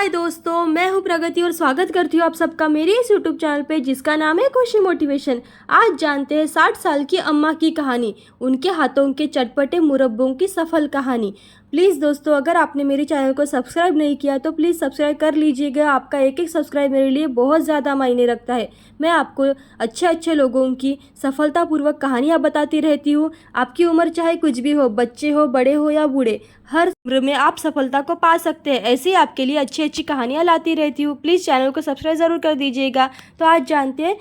हाय दोस्तों, मैं हूँ प्रगति और स्वागत करती हूँ आप सबका मेरे इस यूट्यूब चैनल पे जिसका नाम है खुशी मोटिवेशन। आज जानते हैं 60 साल की अम्मा की कहानी, उनके हाथों के चटपटे मुरब्बों की सफल कहानी। प्लीज़ दोस्तों, अगर आपने मेरे चैनल को सब्सक्राइब नहीं किया तो प्लीज़ सब्सक्राइब कर लीजिएगा। आपका एक एक सब्सक्राइब मेरे लिए बहुत ज़्यादा मायने रखता है। मैं आपको अच्छे अच्छे लोगों की सफलतापूर्वक कहानियाँ बताती रहती हूँ। आपकी उम्र चाहे कुछ भी हो, बच्चे हो, बड़े हो या बूढ़े, हर उम्र में आप सफलता को पा सकते हैं। ऐसे ही आपके लिए अच्छी अच्छी कहानियाँ लाती रहती हूँ। प्लीज़ चैनल को सब्सक्राइब ज़रूर कर दीजिएगा। तो आज जानते हैं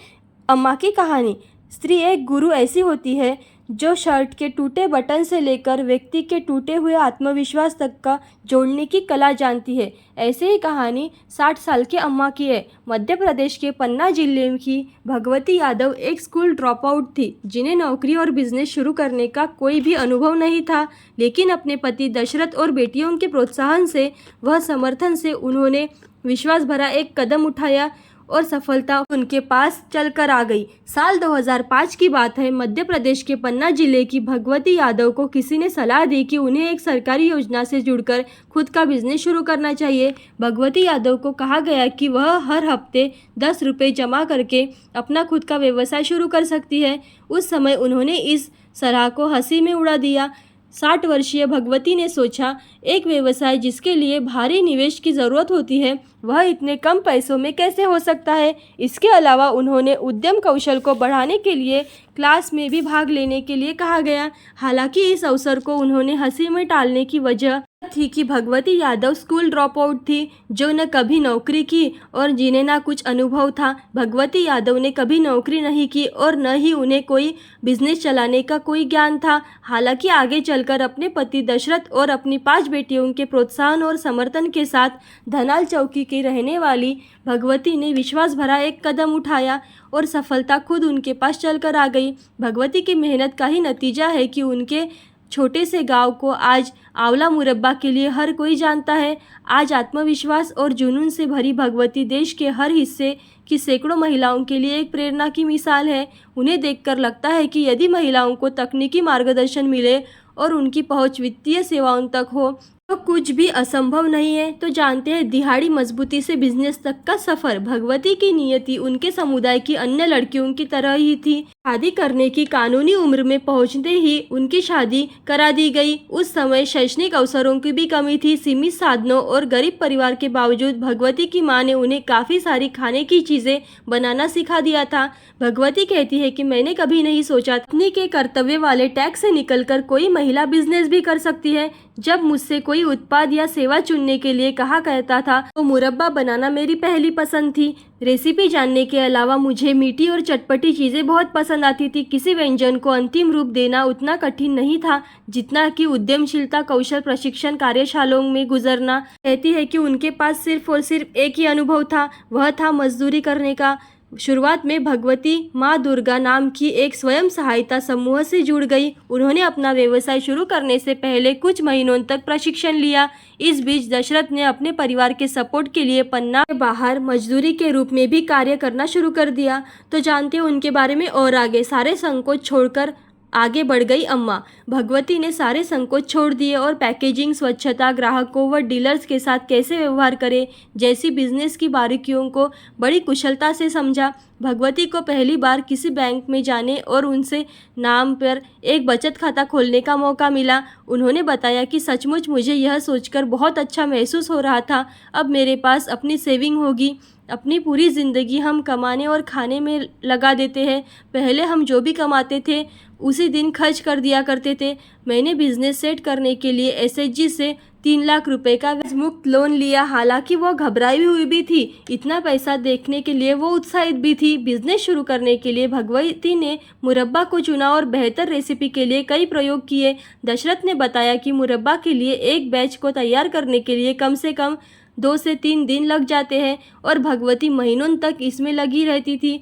अम्मा की कहानी। स्त्री एक गुरु ऐसी होती है जो शर्ट के टूटे बटन से लेकर व्यक्ति के टूटे हुए आत्मविश्वास तक का जोड़ने की कला जानती है। ऐसे ही कहानी 60 साल की अम्मा की है। मध्य प्रदेश के पन्ना जिले की भगवती यादव एक स्कूल ड्रॉप आउट थी, जिन्हें नौकरी और बिजनेस शुरू करने का कोई भी अनुभव नहीं था। लेकिन अपने पति दशरथ और बेटियों के प्रोत्साहन से व समर्थन से उन्होंने विश्वास भरा एक कदम उठाया और सफलता उनके पास चलकर आ गई। साल 2005 की बात है। मध्य प्रदेश के पन्ना जिले की भगवती यादव को किसी ने सलाह दी कि उन्हें एक सरकारी योजना से जुड़कर खुद का बिजनेस शुरू करना चाहिए। भगवती यादव को कहा गया कि वह हर हफ्ते 10 रुपये जमा करके अपना खुद का व्यवसाय शुरू कर सकती है। उस समय उन्होंने इस सलाह को हंसी में उड़ा दिया। 60 वर्षीय भगवती ने सोचा, एक व्यवसाय जिसके लिए भारी निवेश की ज़रूरत होती है वह इतने कम पैसों में कैसे हो सकता है। इसके अलावा उन्होंने उद्यम कौशल को बढ़ाने के लिए क्लास में भी भाग लेने के लिए कहा गया। हालांकि इस अवसर को उन्होंने हंसी में टालने की वजह थी कि Bhagwati Yadav school drop out थी, जो न कभी नौकरी की और जिन्हें ना कुछ अनुभव था। भगवती यादव ने कभी नौकरी नहीं की और न ही उन्हें कोई बिजनेस चलाने का कोई ज्ञान था। हालांकि आगे चलकर अपने पति दशरथ और अपनी 5 बेटियों के प्रोत्साहन और समर्थन के साथ धनाल चौकी की रहने वाली भगवती ने विश्वास भरा एक कदम उठाया और सफलता खुद उनके पास चलकर आ गई। भगवती की मेहनत का ही नतीजा है कि उनके छोटे से गांव को आज आंवला मुरब्बा के लिए हर कोई जानता है। आज आत्मविश्वास और जुनून से भरी भगवती देश के हर हिस्से की सैकड़ों महिलाओं के लिए एक प्रेरणा की मिसाल है। उन्हें देखकर लगता है कि यदि महिलाओं को तकनीकी मार्गदर्शन मिले और उनकी पहुंच वित्तीय सेवाओं तक हो तो कुछ भी असंभव नहीं है। तो जानते हैं दिहाड़ी मजबूती से बिजनेस तक का सफर। भगवती की नियति उनके समुदाय की अन्य लड़कियों की तरह ही थी। शादी करने की कानूनी उम्र में पहुंचते ही उनकी शादी करा दी गई। उस समय शैक्षणिक अवसरों की भी कमी थी। सीमित साधनों और गरीब परिवार के बावजूद भगवती की मां ने उन्हें काफ़ी सारी खाने की चीज़ें बनाना सिखा दिया था। भगवती कहती है कि मैंने कभी नहीं सोचा पत्नी के कर्तव्य वाले टैक्स से निकलकर कोई महिला बिजनेस भी कर सकती है। जब मुझसे कोई उत्पाद या सेवा चुनने के लिए कहा करता था तो मुरब्बा बनाना मेरी पहली पसंद थी। रेसिपी जानने के अलावा मुझे मीठी और चटपटी चीज़ें बहुत पसंद आती थी। किसी व्यंजन को अंतिम रूप देना उतना कठिन नहीं था जितना कि उद्यमशीलता कौशल प्रशिक्षण कार्यशालाओं में गुजरना। कहती है कि उनके पास सिर्फ और सिर्फ एक ही अनुभव था, वह था मजदूरी करने का। शुरुआत में भगवती माँ दुर्गा नाम की एक स्वयं सहायता समूह से जुड़ गई। उन्होंने अपना व्यवसाय शुरू करने से पहले कुछ महीनों तक प्रशिक्षण लिया। इस बीच दशरथ ने अपने परिवार के सपोर्ट के लिए पन्ना के बाहर मजदूरी के रूप में भी कार्य करना शुरू कर दिया। तो जानते हैं उनके बारे में और आगे। सारे संकोच छोड़कर आगे बढ़ गई अम्मा। भगवती ने सारे संकोच छोड़ दिए और पैकेजिंग, स्वच्छता, ग्राहकों व डीलर्स के साथ कैसे व्यवहार करें जैसी बिजनेस की बारीकियों को बड़ी कुशलता से समझा। भगवती को पहली बार किसी बैंक में जाने और उनसे नाम पर एक बचत खाता खोलने का मौका मिला। उन्होंने बताया कि सचमुच मुझे यह सोचकर बहुत अच्छा महसूस हो रहा था, अब मेरे पास अपनी सेविंग होगी। अपनी पूरी ज़िंदगी हम कमाने और खाने में लगा देते हैं। पहले हम जो भी कमाते थे उसी दिन खर्च कर दिया करते थे। मैंने बिजनेस सेट करने के लिए एसएचजी से 3 लाख रुपए का ब्याज मुक्त लोन लिया। हालांकि वो घबराई हुई भी थी, इतना पैसा देखने के लिए वो उत्साहित भी थी। बिजनेस शुरू करने के लिए भगवती ने मुरब्बा को चुना और बेहतर रेसिपी के लिए कई प्रयोग किए। दशरथ ने बताया कि मुरब्बा के लिए एक बैच को तैयार करने के लिए कम से कम 2 से 3 दिन लग जाते हैं और भगवती महीनों तक इसमें लगी रहती थी।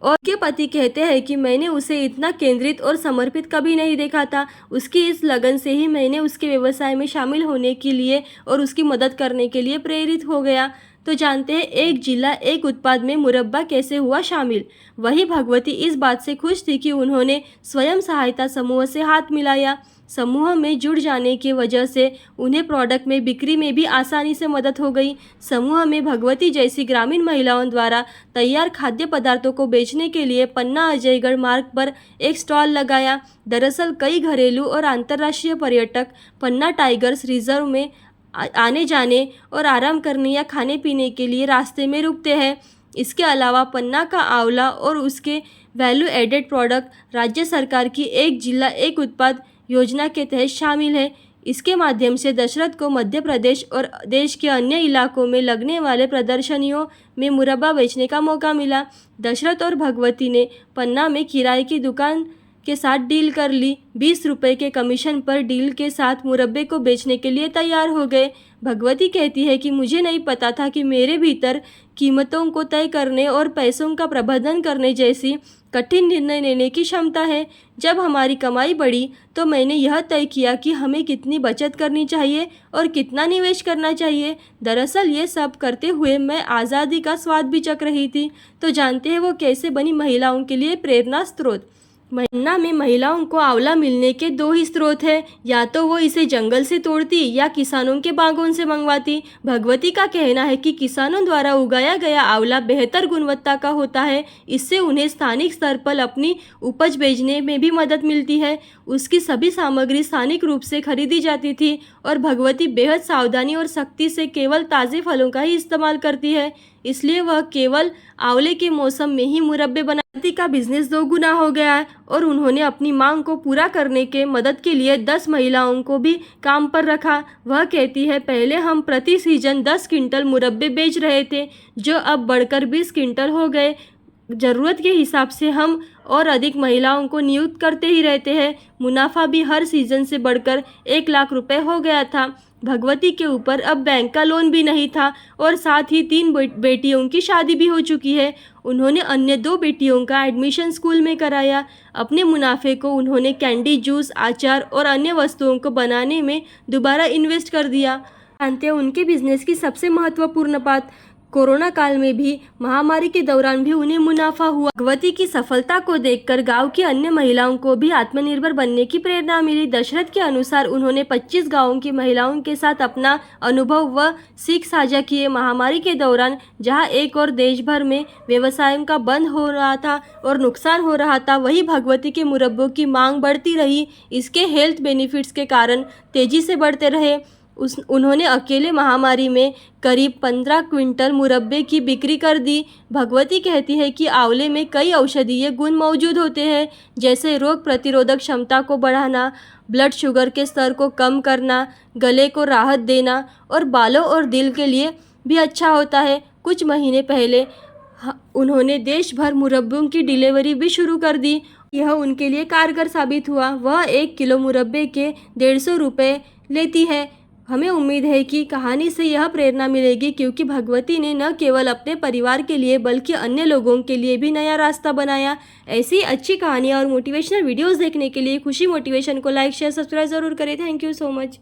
और उनके पति कहते हैं कि मैंने उसे इतना केंद्रित और समर्पित कभी नहीं देखा था। उसकी इस लगन से ही मैंने उसके व्यवसाय में शामिल होने के लिए और उसकी मदद करने के लिए प्रेरित हो गया। तो जानते हैं एक जिला एक उत्पाद में मुरब्बा कैसे हुआ शामिल। वही भगवती इस बात से खुश थी कि उन्होंने स्वयं सहायता समूह से हाथ मिलाया। समूह में जुड़ जाने की वजह से उन्हें प्रोडक्ट में बिक्री में भी आसानी से मदद हो गई। समूह में भगवती जैसी ग्रामीण महिलाओं द्वारा तैयार खाद्य पदार्थों को बेचने के लिए पन्ना अजयगढ़ मार्ग पर एक स्टॉल लगाया। दरअसल कई घरेलू और अंतर्राष्ट्रीय पर्यटक पन्ना टाइगर्स रिजर्व में आने जाने और आराम करने या खाने पीने के लिए रास्ते में रुकते हैं। इसके अलावा पन्ना का आंवला और उसके वैल्यू एडेड प्रोडक्ट राज्य सरकार की एक जिला एक उत्पाद योजना के तहत शामिल है। इसके माध्यम से दशरथ को मध्य प्रदेश और देश के अन्य इलाकों में लगने वाले प्रदर्शनियों में मुरब्बा बेचने का मौका मिला। दशरथ और भगवती ने पन्ना में किराए की दुकान के साथ डील कर ली। 20 रुपये के कमीशन पर डील के साथ मुरब्बे को बेचने के लिए तैयार हो गए। भगवती कहती है कि मुझे नहीं पता था कि मेरे भीतर कीमतों को तय करने और पैसों का प्रबंधन करने जैसी कठिन निर्णय लेने की क्षमता है। जब हमारी कमाई बढ़ी तो मैंने यह तय किया कि हमें कितनी बचत करनी चाहिए और कितना निवेश करना चाहिए। दरअसल ये सब करते हुए मैं आज़ादी का स्वाद भी चख रही थी। तो जानते हैं वो कैसे बनी महिलाओं के लिए प्रेरणा स्रोत। पन्ना में महिलाओं को आंवला मिलने के 2 ही स्रोत हैं, या तो वो इसे जंगल से तोड़ती या किसानों के बागों से मंगवाती। भगवती का कहना है कि किसानों द्वारा उगाया गया आंवला बेहतर गुणवत्ता का होता है। इससे उन्हें स्थानिक स्तर पर अपनी उपज बेचने में भी मदद मिलती है। उसकी सभी सामग्री स्थानिक रूप से खरीदी जाती थी और भगवती बेहद सावधानी और सख्ती से केवल ताज़े फलों का ही इस्तेमाल करती है। इसलिए वह केवल आंवले के मौसम में ही मुरब्बे बनाती का बिजनेस 2 गुना हो गया है और उन्होंने अपनी मांग को पूरा करने के मदद के लिए 10 महिलाओं को भी काम पर रखा। वह कहती है, पहले हम प्रति सीजन 10 क्विंटल मुरब्बे बेच रहे थे, जो अब बढ़कर 20 क्विंटल हो गए। ज़रूरत के हिसाब से हम और अधिक महिलाओं को नियुक्त करते ही रहते हैं। मुनाफा भी हर सीजन से बढ़कर 1 लाख रुपए हो गया था। भगवती के ऊपर अब बैंक का लोन भी नहीं था और साथ ही 3 बेटियों की शादी भी हो चुकी है। उन्होंने अन्य 2 बेटियों का एडमिशन स्कूल में कराया। अपने मुनाफे को उन्होंने कैंडी, जूस, अचार और अन्य वस्तुओं को बनाने में दोबारा इन्वेस्ट कर दिया। जानते हैं उनके बिजनेस की सबसे महत्वपूर्ण बात, कोरोना काल में भी, महामारी के दौरान भी उन्हें मुनाफा हुआ। भगवती की सफलता को देखकर गांव की अन्य महिलाओं को भी आत्मनिर्भर बनने की प्रेरणा मिली। दशरथ के अनुसार उन्होंने 25 गांवों की महिलाओं के साथ अपना अनुभव व सीख साझा किए। महामारी के दौरान जहां एक और देश भर में व्यवसायों का बंद हो रहा था और नुकसान हो रहा था, वहीं भगवती के मुरब्बों की मांग बढ़ती रही। इसके हेल्थ बेनिफिट्स के कारण तेजी से बढ़ते रहे। उन्होंने अकेले महामारी में करीब 15 क्विंटल मुरब्बे की बिक्री कर दी। भगवती कहती है कि आंवले में कई औषधीय गुण मौजूद होते हैं, जैसे रोग प्रतिरोधक क्षमता को बढ़ाना, ब्लड शुगर के स्तर को कम करना, गले को राहत देना और बालों और दिल के लिए भी अच्छा होता है। कुछ महीने पहले उन्होंने देश भर मुरब्बों की डिलीवरी भी शुरू कर दी। यह उनके लिए कारगर साबित हुआ। वह 1 किलो मुरब्बे के 150 रुपये लेती है। हमें उम्मीद है कि कहानी से यह प्रेरणा मिलेगी, क्योंकि भगवती ने न केवल अपने परिवार के लिए बल्कि अन्य लोगों के लिए भी नया रास्ता बनाया। ऐसी अच्छी कहानियाँ और मोटिवेशनल वीडियोस देखने के लिए खुशी मोटिवेशन को लाइक, शेयर, सब्सक्राइब ज़रूर करें। Thank you so much.